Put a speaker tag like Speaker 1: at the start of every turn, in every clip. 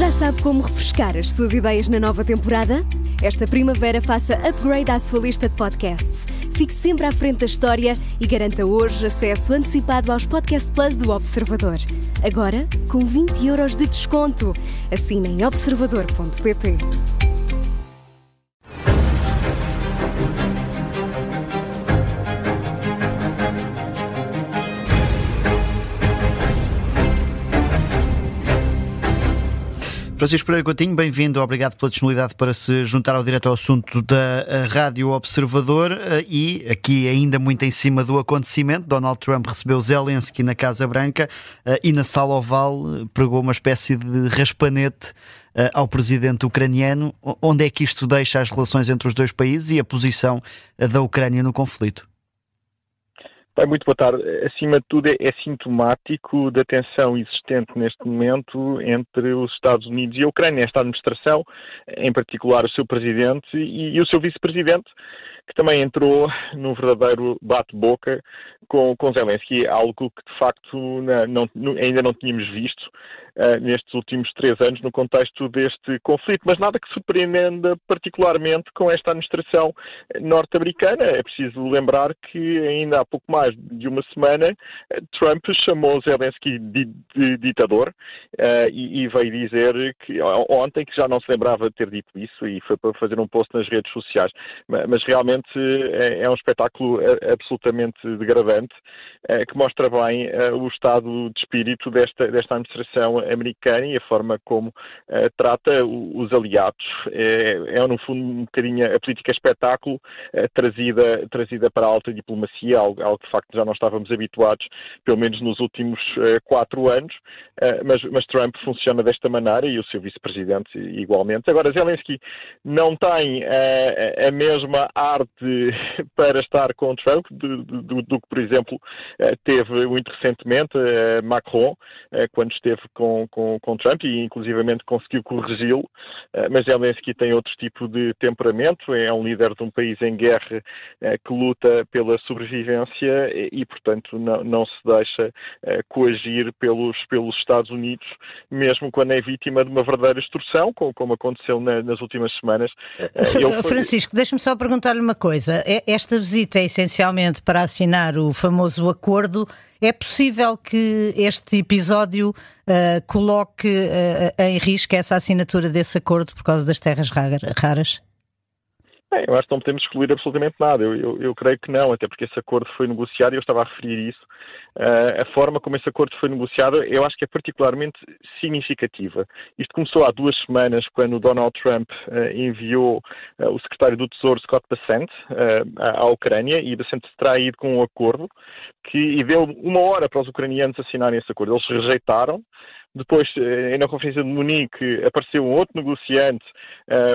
Speaker 1: Já sabe como refrescar as suas ideias na nova temporada? Esta primavera faça upgrade à sua lista de podcasts. Fique sempre à frente da história e garanta hoje acesso antecipado aos Podcast Plus do Observador. Agora, com 20€ de desconto. Assine em observador.pt.
Speaker 2: Francisco Pereira Coutinho, bem-vindo, obrigado pela disponibilidade para se juntar ao direto ao assunto da Rádio Observador. E aqui ainda muito em cima do acontecimento, Donald Trump recebeu Zelensky na Casa Branca e na Sala Oval pregou uma espécie de raspanete ao presidente ucraniano. Onde é que isto deixa as relações entre os dois países e a posição da Ucrânia no conflito?
Speaker 3: Muito boa tarde. Acima de tudo, é sintomático da tensão existente neste momento entre os Estados Unidos e a Ucrânia. Esta administração, em particular o seu presidente e o seu vice-presidente, que também entrou num verdadeiro bate-boca com Zelensky, algo que de facto ainda não tínhamos visto nestes últimos 3 anos no contexto deste conflito, mas nada que surpreenda particularmente com esta administração norte-americana. É preciso lembrar que ainda há pouco mais de uma semana Trump chamou Zelensky de ditador e veio dizer que ontem que já não se lembrava de ter dito isso e foi para fazer um post nas redes sociais, mas realmente é um espetáculo absolutamente degradante que mostra bem o estado de espírito desta administração americana e a forma como trata os aliados. É no fundo um bocadinho a política espetáculo trazida para a alta diplomacia, algo que de facto já não estávamos habituados, pelo menos nos últimos 4 anos, mas Trump funciona desta maneira e o seu vice-presidente igualmente. Agora, Zelensky não tem a mesma arte para estar com Trump do que, por exemplo, teve muito recentemente Macron, quando esteve com Trump e inclusivamente conseguiu corrigi-lo, mas Zelensky tem outro tipo de temperamento, é um líder de um país em guerra que luta pela sobrevivência e portanto, não se deixa coagir pelos Estados Unidos, mesmo quando é vítima de uma verdadeira extorsão, como aconteceu nas últimas semanas.
Speaker 4: Francisco, deixa-me só perguntar-lhe uma coisa. Esta visita é essencialmente para assinar o famoso acordo. É possível que este episódio coloque em risco essa assinatura desse acordo por causa das terras raras?
Speaker 3: Bem, eu acho que não podemos excluir absolutamente nada. Eu creio que não, até porque esse acordo foi negociado e eu estava a referir isso. A forma como esse acordo foi negociado, eu acho que é particularmente significativa. Isto começou há 2 semanas, quando o Donald Trump enviou o secretário do Tesouro, Scott Bessent, à Ucrânia, e Bessent terá ido com um acordo e deu 1 hora para os ucranianos assinarem esse acordo. Eles rejeitaram. Depois, na Conferência de Munique, apareceu um outro negociante,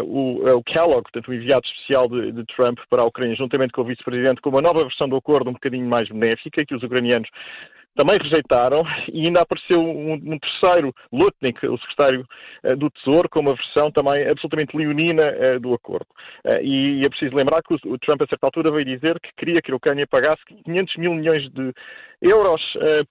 Speaker 3: o Kellogg, portanto, o enviado especial de Trump para a Ucrânia, juntamente com o vice-presidente, com uma nova versão do acordo um bocadinho mais benéfica, que os ucranianos também rejeitaram, e ainda apareceu um terceiro, Lutnick, o secretário do Tesouro, com uma versão também absolutamente leonina do acordo. E é preciso lembrar que o Trump, a certa altura, veio dizer que queria que a Ucrânia pagasse 500 mil milhões de euros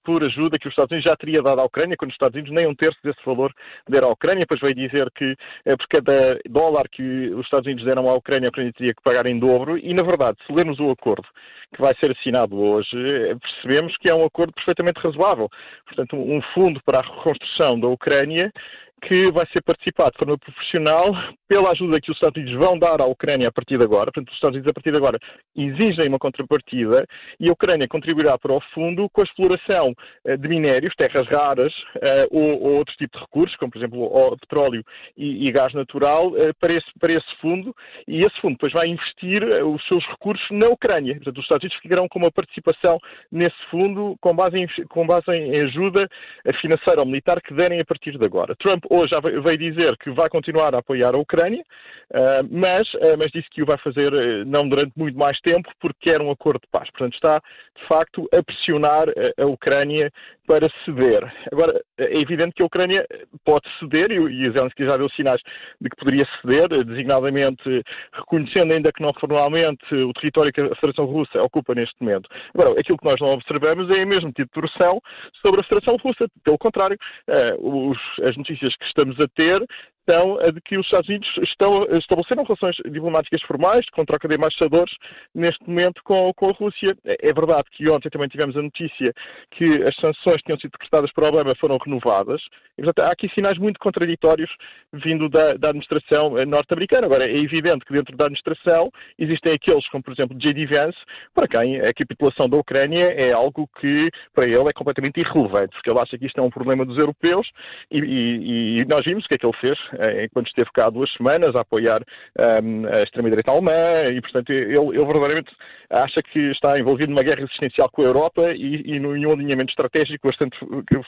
Speaker 3: por ajuda que os Estados Unidos já teria dado à Ucrânia, quando os Estados Unidos nem 1/3 desse valor deram à Ucrânia. Depois veio dizer que por cada dólar que os Estados Unidos deram à Ucrânia, a Ucrânia teria que pagar em dobro. E, na verdade, se lermos o acordo que vai ser assinado hoje, percebemos que é um acordo perfeitamente razoável. Portanto, um fundo para a reconstrução da Ucrânia que vai ser participado de forma profissional pela ajuda que os Estados Unidos vão dar à Ucrânia a partir de agora. Portanto, os Estados Unidos a partir de agora exigem uma contrapartida e a Ucrânia contribuirá para o fundo com a exploração de minérios, terras raras ou outros tipos de recursos, como por exemplo o petróleo e gás natural, para esse fundo, e esse fundo depois vai investir os seus recursos na Ucrânia. Portanto, os Estados Unidos ficarão com uma participação nesse fundo com base em ajuda financeira ou militar que derem a partir de agora. Trump hoje já veio dizer que vai continuar a apoiar a Ucrânia, mas disse que o vai fazer não durante muito mais tempo porque quer um acordo de paz. Portanto, está, de facto, a pressionar a Ucrânia para ceder. Agora, é evidente que a Ucrânia pode ceder, e Zelensky já deu sinais de que poderia ceder, designadamente reconhecendo, ainda que não formalmente, o território que a Federação Russa ocupa neste momento. Agora, aquilo que nós não observamos é o mesmo tipo de pressão sobre a Federação Russa. Pelo contrário, as notícias que estamos a ter são a de que os Estados Unidos estabeleceram relações diplomáticas formais, com troca de embaixadores, neste momento com a Rússia. É verdade que ontem também tivemos a notícia que as sanções que tinham sido decretadas por Obama foram renovadas. E, portanto, há aqui sinais muito contraditórios vindo da administração norte-americana. Agora, é evidente que dentro da administração existem aqueles, como por exemplo J.D. Vance, para quem a capitulação da Ucrânia é algo que para ele é completamente irrelevante, porque ele acha que isto é um problema dos europeus e nós vimos o que é que ele fez enquanto esteve cá há 2 semanas a apoiar a extrema-direita alemã e, portanto, ele verdadeiramente acha que está envolvido numa guerra existencial com a Europa e num alinhamento estratégico bastante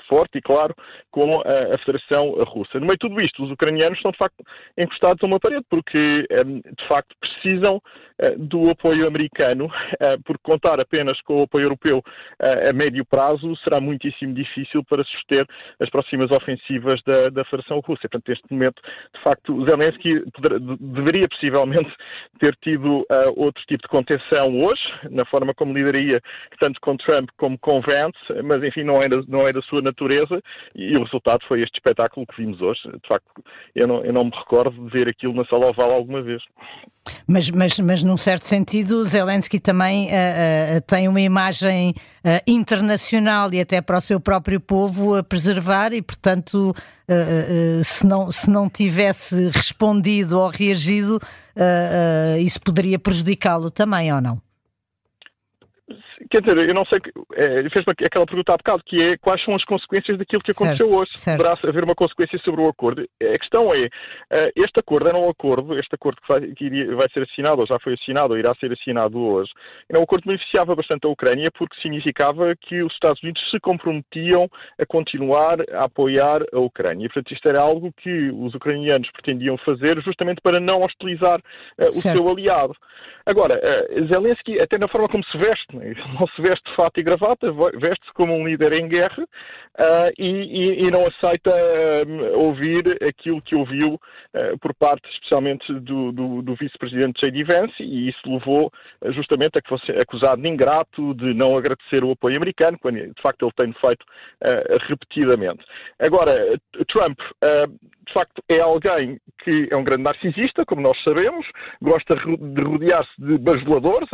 Speaker 3: forte e claro com a Federação Russa. No meio de tudo isto, os ucranianos estão de facto encostados a uma parede porque de facto precisam do apoio americano, porque contar apenas com o apoio europeu a médio prazo será muitíssimo difícil para suster as próximas ofensivas da Federação Russa. Portanto, neste momento, de facto, Zelensky deveria possivelmente ter tido outro tipo de contenção hoje, na forma como lidaria tanto com Trump como com Vance, mas enfim, não é da sua natureza e o resultado foi este espetáculo que vimos hoje. De facto, eu não me recordo de ver aquilo na Sala Oval alguma vez.
Speaker 4: Mas num certo sentido, Zelensky também tem uma imagem internacional e até para o seu próprio povo a preservar e, portanto, se não tivesse respondido ou reagido, isso poderia prejudicá-lo também, ou não?
Speaker 3: Quer dizer, eu não sei, fez-me aquela pergunta há bocado, que é quais são as consequências daquilo que aconteceu hoje.
Speaker 4: Certo.
Speaker 3: Poderá haver uma consequência sobre o acordo. A questão é, este acordo que vai ser assinado, ou já foi assinado, ou irá ser assinado hoje, era um acordo que beneficiava bastante a Ucrânia, porque significava que os Estados Unidos se comprometiam a continuar a apoiar a Ucrânia. E, portanto, isto era algo que os ucranianos pretendiam fazer justamente para não hostilizar o seu aliado. Agora, Zelensky, até na forma como se veste, não se veste de fato e gravata, veste-se como um líder em guerra e não aceita ouvir aquilo que ouviu por parte, especialmente, do vice-presidente J.D. Vance, e isso levou justamente a que fosse acusado de ingrato, de não agradecer o apoio americano, quando de facto ele tem feito repetidamente. Agora, Trump, de facto, é alguém que é um grande narcisista, como nós sabemos, gosta de rodear-se de bajuladores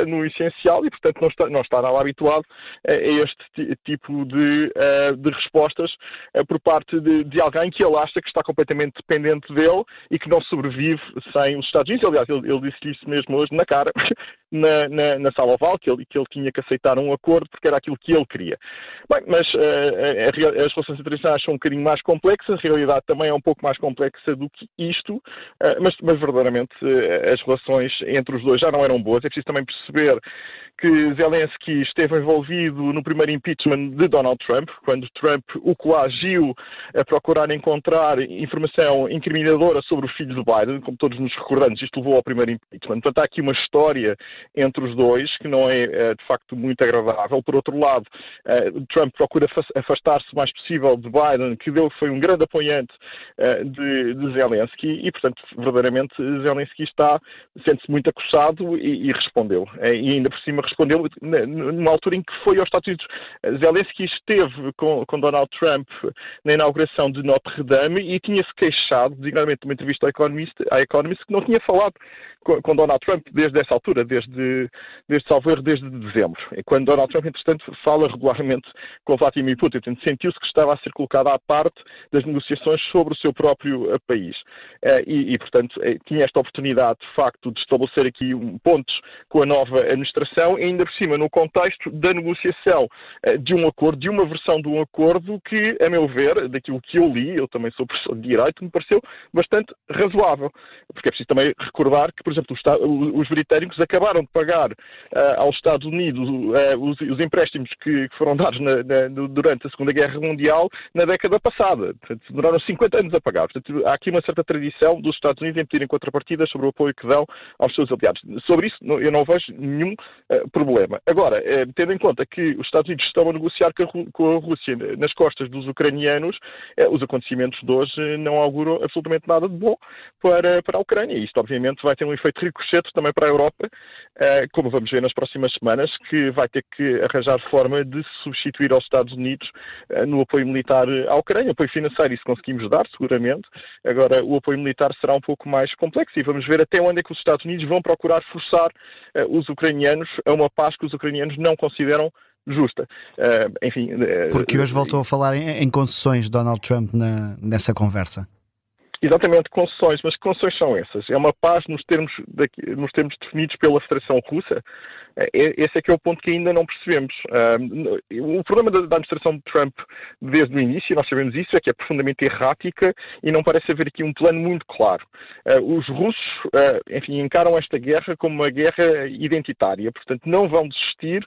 Speaker 3: no essencial e, portanto, não está nada habituado a este tipo de respostas por parte de alguém que ele acha que está completamente dependente dele e que não sobrevive sem os Estados Unidos. Aliás, ele disse isso mesmo hoje na cara, na Sala Oval, que ele tinha que aceitar um acordo porque era aquilo que ele queria. Bem, mas as relações internacionais são um bocadinho mais complexas, a realidade também é um pouco mais complexa do que isto, mas verdadeiramente as relações entre os dois já não eram boas. É preciso também perceber que Zelensky esteve envolvido no primeiro impeachment de Donald Trump, quando Trump o coagiu a procurar encontrar informação incriminadora sobre o filho de Biden. Como todos nos recordamos, isto levou ao primeiro impeachment. Portanto, há aqui uma história entre os dois que não é, de facto, muito agradável. Por outro lado, Trump procura afastar-se o mais possível de Biden, que foi um grande apoiante de Zelensky e, portanto, verdadeiramente, Zelensky sente-se muito acossado e respondeu. E ainda por cima respondeu numa altura em que foi aos Estados Unidos. Zelensky esteve com Donald Trump na inauguração de Notre Dame e tinha-se queixado, designadamente numa entrevista à Economist, que não tinha falado com Donald Trump desde essa altura, desde dezembro. E quando Donald Trump, entretanto, fala regularmente com Vladimir Putin, sentiu-se que estava a ser colocado à parte das negociações sobre o seu próprio país. E portanto, tinha esta oportunidade, de facto, de estabelecer aqui pontos com a nova administração, e ainda por cima, no contexto da negociação de um acordo, de uma versão de um acordo que, a meu ver, daquilo que eu li, eu também sou professor de Direito, me pareceu bastante razoável. Porque é preciso também recordar que, por exemplo, os britânicos acabaram de pagar aos Estados Unidos os empréstimos que foram dados durante a Segunda Guerra Mundial na década passada. Portanto, demoraram 50 50 anos a pagar. Portanto, há aqui uma certa tradição dos Estados Unidos em pedirem contrapartidas sobre o apoio que dão aos seus aliados. Sobre isso, eu não vejo nenhum problema. Agora, tendo em conta que os Estados Unidos estão a negociar com a Rússia nas costas dos ucranianos, os acontecimentos de hoje não auguram absolutamente nada de bom para a Ucrânia. Isto, obviamente, vai ter um efeito ricochete também para a Europa, como vamos ver nas próximas semanas, que vai ter que arranjar forma de se substituir aos Estados Unidos no apoio militar à Ucrânia. O apoio financeiro, isso conseguimos dar, seguramente. Agora, o apoio militar será um pouco mais complexo e vamos ver até onde é que os Estados Unidos vão procurar forçar os ucranianos a uma paz que os ucranianos não consideram justa. Enfim...
Speaker 2: Porque hoje voltou a falar em concessões Donald Trump nessa conversa.
Speaker 3: Exatamente, concessões. Mas que concessões são essas? É uma paz nos termos definidos pela Federação Russa? Esse é que é o ponto que ainda não percebemos. O problema da administração de Trump desde o início, nós sabemos isso, é que é profundamente errática e não parece haver aqui um plano muito claro. Os russos, enfim, encaram esta guerra como uma guerra identitária, portanto não vão desistir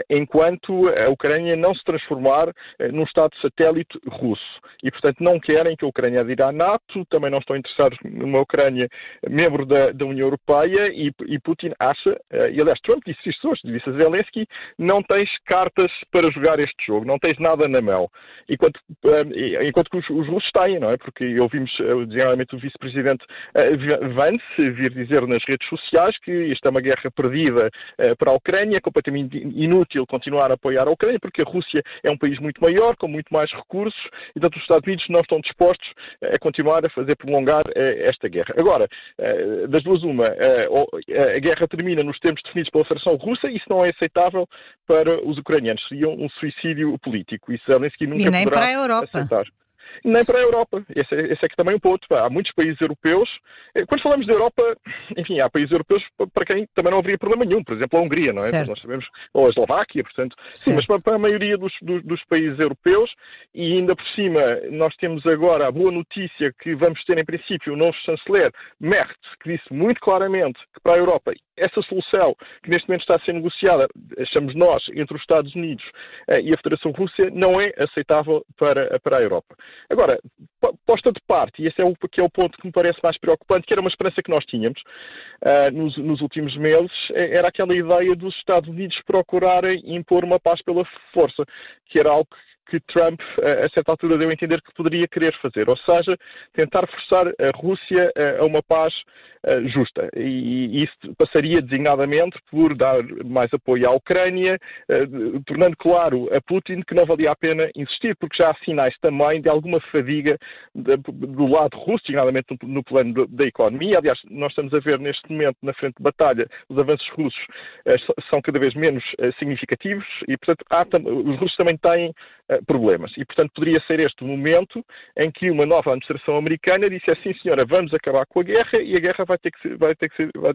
Speaker 3: enquanto a Ucrânia não se transformar num Estado satélite russo. E, portanto, não querem que a Ucrânia adira à NATO, também não estão interessados numa Ucrânia membro da União Europeia e Putin acha, e aliás Trump disse isto hoje, disse a Zelensky, não tens cartas para jogar este jogo, não tens nada na mão. Enquanto que os russos têm, não é? Porque ouvimos geralmente o vice-presidente Vance vir dizer nas redes sociais que isto é uma guerra perdida para a Ucrânia, completamente inútil continuar a apoiar a Ucrânia, porque a Rússia é um país muito maior, com muito mais recursos, e portanto os Estados Unidos não estão dispostos a continuar a fazer prolongar esta guerra. Agora, das duas uma, a guerra termina nos termos definidos pela Federação Russa, isso não é aceitável para os ucranianos. Seria um suicídio político. Isso Zelensky nunca
Speaker 4: nem
Speaker 3: poderá
Speaker 4: para a Europa.
Speaker 3: aceitar. Nem para a Europa. Esse é que também é um ponto. Há muitos países europeus. Quando falamos da Europa, enfim, há países europeus para quem também não haveria problema nenhum. Por exemplo, a Hungria, não é?
Speaker 4: Certo.
Speaker 3: Nós sabemos, ou a Eslováquia, portanto. Sim, mas para a maioria dos países europeus, e ainda por cima, nós temos agora a boa notícia que vamos ter, em princípio, o novo chanceler, Merz, que disse muito claramente que para a Europa essa solução que neste momento está a ser negociada, achamos nós, entre os Estados Unidos e a Federação Russa, não é aceitável para a Europa. Agora, posta de parte, e esse é o ponto que me parece mais preocupante, que era uma esperança que nós tínhamos nos últimos meses, era aquela ideia dos Estados Unidos procurarem impor uma paz pela força, que era algo que Trump, a certa altura, deu a entender que poderia querer fazer, ou seja, tentar forçar a Rússia a uma paz justa. E isso passaria designadamente por dar mais apoio à Ucrânia, tornando claro a Putin que não valia a pena insistir, porque já há sinais também de alguma fadiga do lado russo, designadamente no plano da economia. Aliás, nós estamos a ver neste momento, na frente de batalha, os avanços russos são cada vez menos significativos e, portanto, os russos também têm problemas. E, portanto, poderia ser este o momento em que uma nova administração americana disse assim, senhora, vamos acabar com a guerra e a guerra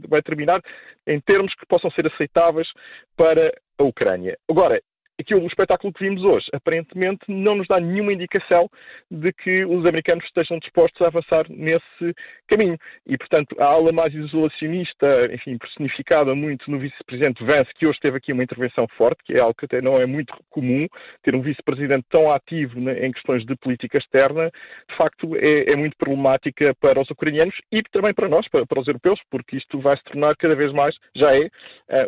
Speaker 3: vai terminar em termos que possam ser aceitáveis para a Ucrânia. Agora, o espetáculo que vimos hoje, aparentemente, não nos dá nenhuma indicação de que os americanos estejam dispostos a avançar nesse caminho. E, portanto, a ala mais isolacionista, enfim, personificada muito no vice-presidente Vance, que hoje teve aqui uma intervenção forte, que é algo que até não é muito comum, ter um vice-presidente tão ativo em questões de política externa, de facto, é muito problemática para os ucranianos e também para nós, para os europeus, porque isto vai se tornar cada vez mais, já é,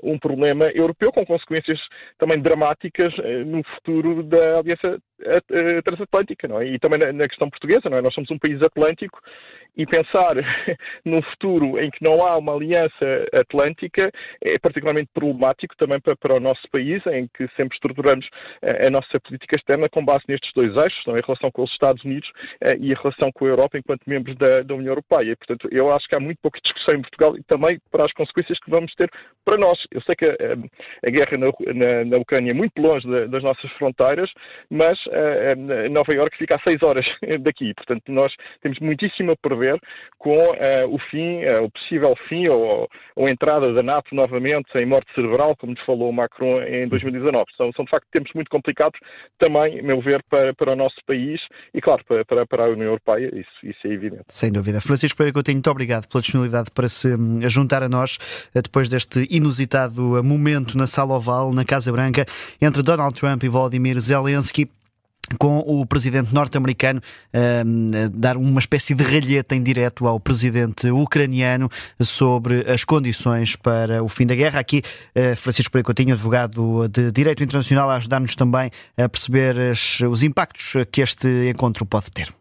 Speaker 3: um problema europeu, com consequências também dramáticas no futuro da aliança transatlântica, não é? E também na questão portuguesa, não é? Nós somos um país atlântico e pensar num futuro em que não há uma aliança atlântica é particularmente problemático também para o nosso país, em que sempre estruturamos a nossa política externa com base nestes dois eixos, não é? A relação com os Estados Unidos e a relação com a Europa enquanto membros da União Europeia. E, portanto, eu acho que há muito pouca discussão em Portugal e também para as consequências que vamos ter para nós. Eu sei que a guerra na Ucrânia é muito longe das nossas fronteiras, mas Nova Iorque fica a 6 horas daqui. Portanto, nós temos muitíssimo a perder com o possível fim ou a entrada da NATO novamente em morte cerebral, como nos falou Macron em 2019. São de facto tempos muito complicados também, a meu ver, para o nosso país e, claro, para a União Europeia. Isso é evidente.
Speaker 2: Sem dúvida. Francisco Pereira Coutinho, muito obrigado pela disponibilidade para se juntar a nós depois deste inusitado momento na Sala Oval, na Casa Branca, entre Donald Trump e Volodymyr Zelensky. com o presidente norte-americano dar uma espécie de ralheta em direto ao presidente ucraniano sobre as condições para o fim da guerra. Aqui Francisco Pereira Coutinho, advogado de Direito Internacional, a ajudar-nos também a perceber os impactos que este encontro pode ter.